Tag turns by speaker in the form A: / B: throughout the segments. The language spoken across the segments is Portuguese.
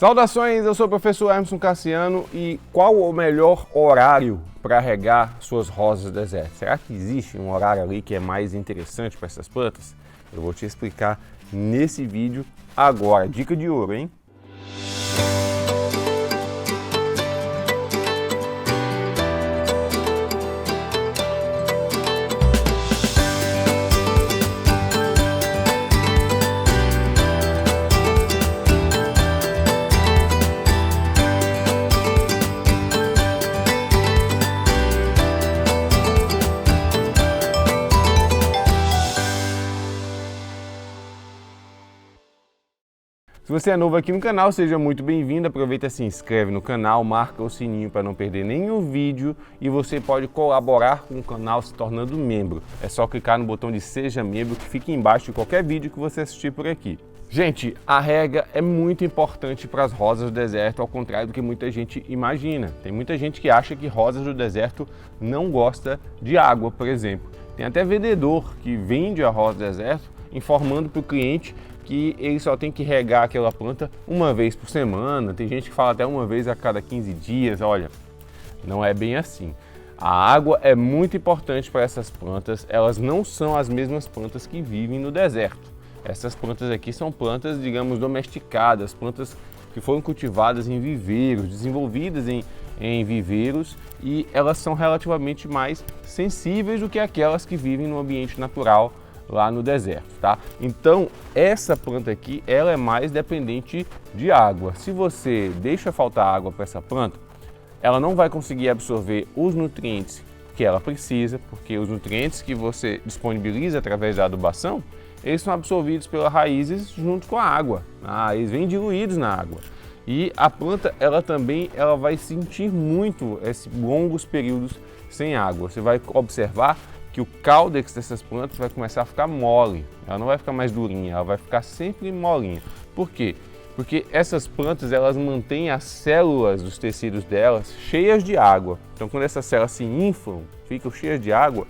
A: Saudações, eu sou o professor Emerson Cassiano e qual o melhor horário para regar suas rosas do deserto? Será que existe um horário ali que é mais interessante para essas plantas? Eu vou te explicar nesse vídeo agora. Dica de ouro, hein? Se você é novo aqui no canal, seja muito bem-vindo. Aproveita e se inscreve no canal, marca o sininho para não perder nenhum vídeo e você pode colaborar com o canal se tornando membro. É só clicar no botão de Seja Membro que fica embaixo de qualquer vídeo que você assistir por aqui. Gente, a rega é muito importante para as rosas do deserto, ao contrário do que muita gente imagina. Tem muita gente que acha que rosas do deserto não gosta de água, por exemplo. Tem até vendedor que vende a rosa do deserto informando para o cliente que ele só tem que regar aquela planta uma vez por semana. Tem gente que fala até uma vez a cada 15 dias. Olha, não é bem assim. A água é muito importante para essas plantas. Elas não são as mesmas plantas que vivem no deserto. Essas plantas aqui são plantas, digamos, domesticadas, plantas que foram cultivadas em viveiros, desenvolvidas em viveiros, e elas são relativamente mais sensíveis do que aquelas que vivem no ambiente natural lá no deserto, tá? Então, essa planta aqui, ela é mais dependente de água. Se você deixa faltar água para essa planta, ela não vai conseguir absorver os nutrientes que ela precisa, porque os nutrientes que você disponibiliza através da adubação, eles são absorvidos pelas raízes junto com a água. Eles vêm diluídos na água. E a planta, ela vai sentir muito esses longos períodos sem água. Você vai observar que o caudex dessas plantas vai começar a ficar mole, ela não vai ficar mais durinha, ela vai ficar sempre molinha. Por quê? Porque essas plantas, elas mantêm as células dos tecidos delas cheias de água. Então, quando essas células se inflam, ficam cheias de água,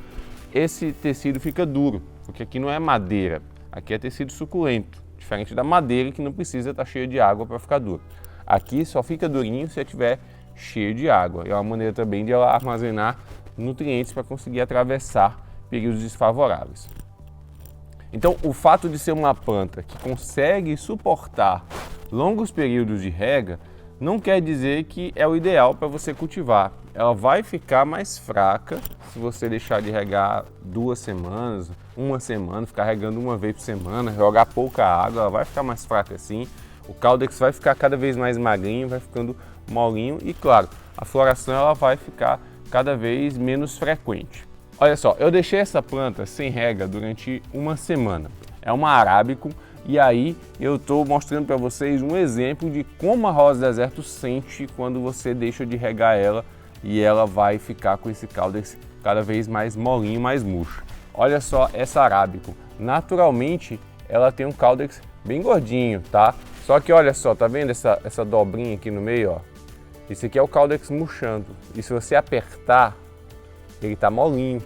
A: esse tecido fica duro, porque aqui não é madeira, aqui é tecido suculento, diferente da madeira que não precisa estar cheia de água para ficar duro. Aqui só fica durinho se estiver cheio de água. É uma maneira também de ela armazenar nutrientes para conseguir atravessar períodos desfavoráveis. Então, o fato de ser uma planta que consegue suportar longos períodos de rega não quer dizer que é o ideal para você cultivar. Ela vai ficar mais fraca se você deixar de regar 2 semanas, 1 semana, ficar regando uma vez por semana, jogar pouca água, ela vai ficar mais fraca assim. O caudex vai ficar cada vez mais magrinho, vai ficando molinho e, claro, a floração ela vai ficar cada vez menos frequente. Olha só, eu deixei essa planta sem rega durante 1 semana. É uma arábico e aí eu estou mostrando para vocês um exemplo de como a rosa do deserto sente quando você deixa de regar ela e ela vai ficar com esse caudex cada vez mais molinho, mais murcho. Olha só essa arábico. Naturalmente ela tem um caudex bem gordinho, tá? Só que olha só, tá vendo essa dobrinha aqui no meio, ó? Esse aqui é o caudex murchando, e se você apertar, ele está molinho,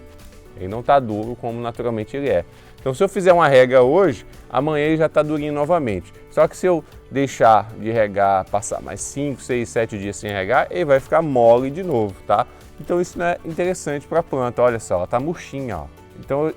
A: ele não está duro como naturalmente ele é. Então, se eu fizer uma rega hoje, amanhã ele já está durinho novamente. Só que se eu deixar de regar, passar mais 5, 6, 7 dias sem regar, ele vai ficar mole de novo, tá? Então isso não é interessante para a planta, olha só, ela está murchinha, ó. Então,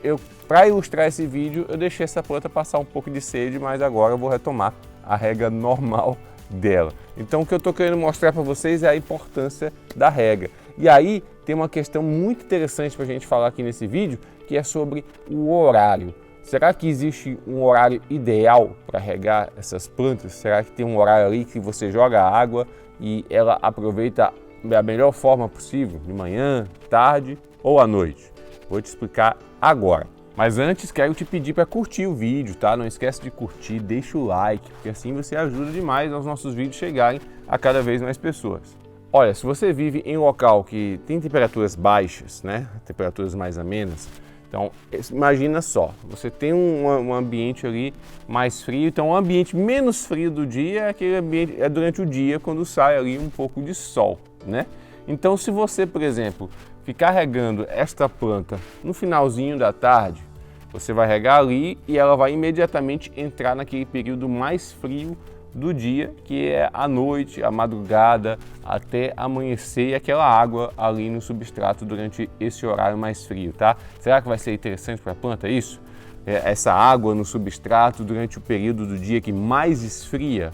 A: para ilustrar esse vídeo, eu deixei essa planta passar um pouco de sede, mas agora eu vou retomar a rega normal dela. Então o que eu estou querendo mostrar para vocês é a importância da rega. E aí tem uma questão muito interessante para a gente falar aqui nesse vídeo, que é sobre o horário. Será que existe um horário ideal para regar essas plantas? Será que tem um horário ali que você joga a água e ela aproveita da melhor forma possível? De manhã, tarde ou à noite? Vou te explicar agora. Mas antes quero te pedir para curtir o vídeo, tá? Não esquece de curtir, deixa o like, porque assim você ajuda demais aos nossos vídeos chegarem a cada vez mais pessoas. Olha, se você vive em um local que tem temperaturas baixas, né? Temperaturas mais amenas, então imagina só, você tem um ambiente ali mais frio, então o ambiente menos frio do dia é aquele ambiente durante o dia, quando sai ali um pouco de sol, né? Então se você, por exemplo, ficar regando esta planta no finalzinho da tarde, você vai regar ali e ela vai imediatamente entrar naquele período mais frio momento do dia, que é a noite, a madrugada, até amanhecer, e aquela água ali no substrato durante esse horário mais frio, tá? Será que vai ser interessante para a planta isso? Essa água no substrato durante o período do dia que mais esfria?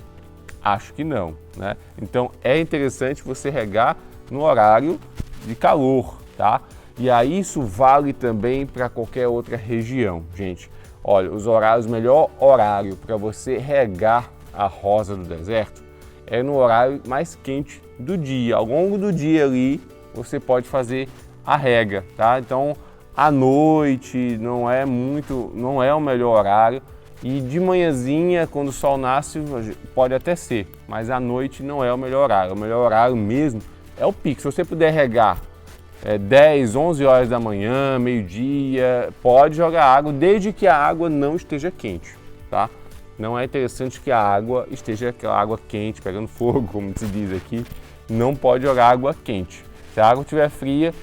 A: Acho que não, né? Então é interessante você regar no horário de calor, tá? E aí isso vale também para qualquer outra região, gente. Olha, o melhor horário para você regar a rosa do deserto é no horário mais quente do dia. Ao longo do dia ali você pode fazer a rega, tá? Então à noite não é o melhor horário. E de manhãzinha, quando o sol nasce, pode até ser, mas à noite não é o melhor horário. O melhor horário mesmo é o pico. Se você puder regar 10, 11 horas da manhã, meio-dia, pode jogar água, desde que a água não esteja quente, tá? Não é interessante que a água esteja aquela água quente, pegando fogo, como se diz aqui. Não pode jogar água quente. Se a água estiver fria,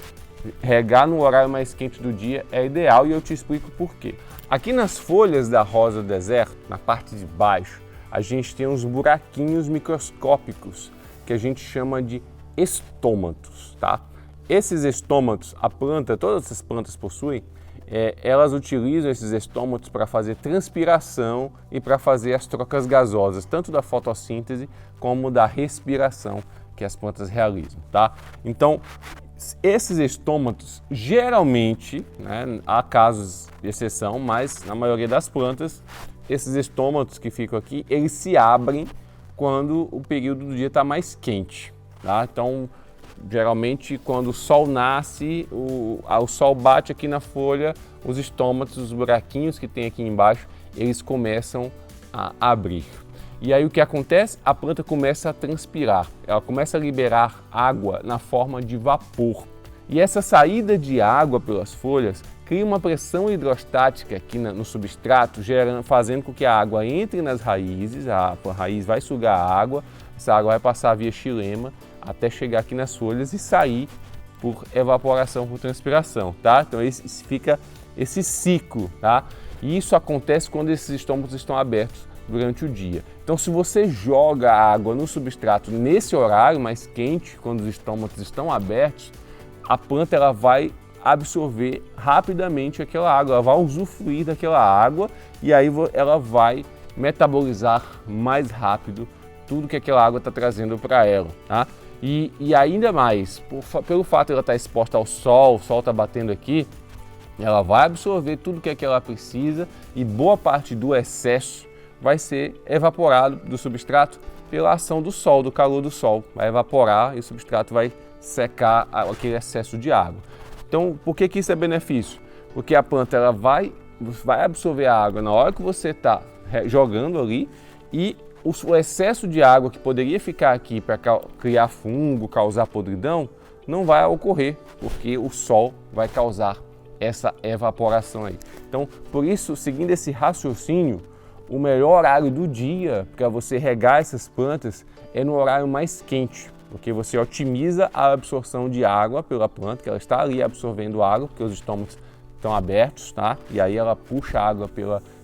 A: regar no horário mais quente do dia é ideal, e eu te explico por quê. Aqui nas folhas da rosa do deserto, na parte de baixo, a gente tem uns buraquinhos microscópicos que a gente chama de estômatos, tá? Esses estômatos, todas essas plantas possuem, elas utilizam esses estômatos para fazer transpiração e para fazer as trocas gasosas, tanto da fotossíntese como da respiração que as plantas realizam, tá? Então, esses estômatos, geralmente, né, há casos de exceção, mas na maioria das plantas, esses estômatos que ficam aqui, eles se abrem quando o período do dia está mais quente, tá? Então, geralmente, quando o sol nasce, o sol bate aqui na folha, os estômatos, os buraquinhos que tem aqui embaixo, eles começam a abrir. E aí o que acontece? A planta começa a transpirar, ela começa a liberar água na forma de vapor. E essa saída de água pelas folhas cria uma pressão hidrostática aqui no substrato, fazendo com que a água entre nas raízes, a raiz vai sugar a água, essa água vai passar via xilema até chegar aqui nas folhas e sair por evaporação, por transpiração, tá? Então fica esse ciclo, tá? E isso acontece quando esses estômatos estão abertos durante o dia. Então, se você joga a água no substrato nesse horário mais quente, quando os estômatos estão abertos, a planta ela vai absorver rapidamente aquela água, ela vai usufruir daquela água e aí ela vai metabolizar mais rápido tudo que aquela água está trazendo para ela, tá? E ainda mais, pelo fato de ela estar exposta ao sol, o sol está batendo aqui, ela vai absorver tudo que ela precisa e boa parte do excesso vai ser evaporado do substrato pela ação do sol, do calor do sol. Vai evaporar e o substrato vai secar aquele excesso de água. Então, por que isso é benefício? Porque a planta ela vai absorver a água na hora que você está jogando ali e o excesso de água que poderia ficar aqui para criar fungo, causar podridão, não vai ocorrer, porque o sol vai causar essa evaporação aí. Então, por isso, seguindo esse raciocínio, o melhor horário do dia para você regar essas plantas é no horário mais quente, porque você otimiza a absorção de água pela planta, que ela está ali absorvendo água, porque os estômatos estão abertos, tá? E aí ela puxa a água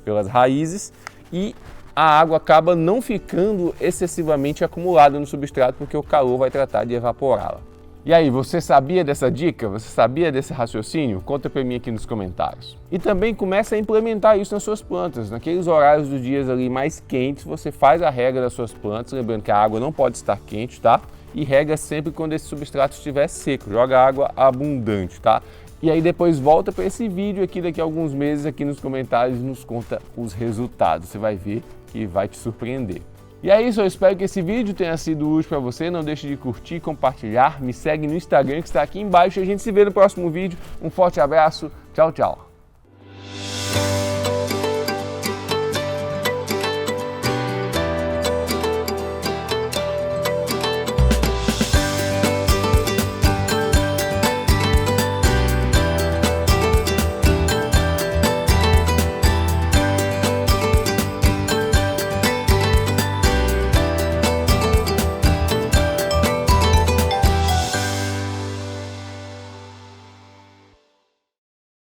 A: pelas raízes e a água acaba não ficando excessivamente acumulada no substrato, porque o calor vai tratar de evaporá-la. E aí, você sabia dessa dica? Você sabia desse raciocínio? Conta para mim aqui nos comentários. E também começa a implementar isso nas suas plantas. Naqueles horários dos dias ali mais quentes, você faz a rega das suas plantas, lembrando que a água não pode estar quente, tá? E rega sempre quando esse substrato estiver seco, joga água abundante, tá? E aí depois volta para esse vídeo aqui daqui a alguns meses aqui nos comentários e nos conta os resultados. Você vai ver que vai te surpreender. E é isso, eu espero que esse vídeo tenha sido útil para você. Não deixe de curtir, compartilhar, me segue no Instagram que está aqui embaixo e a gente se vê no próximo vídeo. Um forte abraço, tchau, tchau!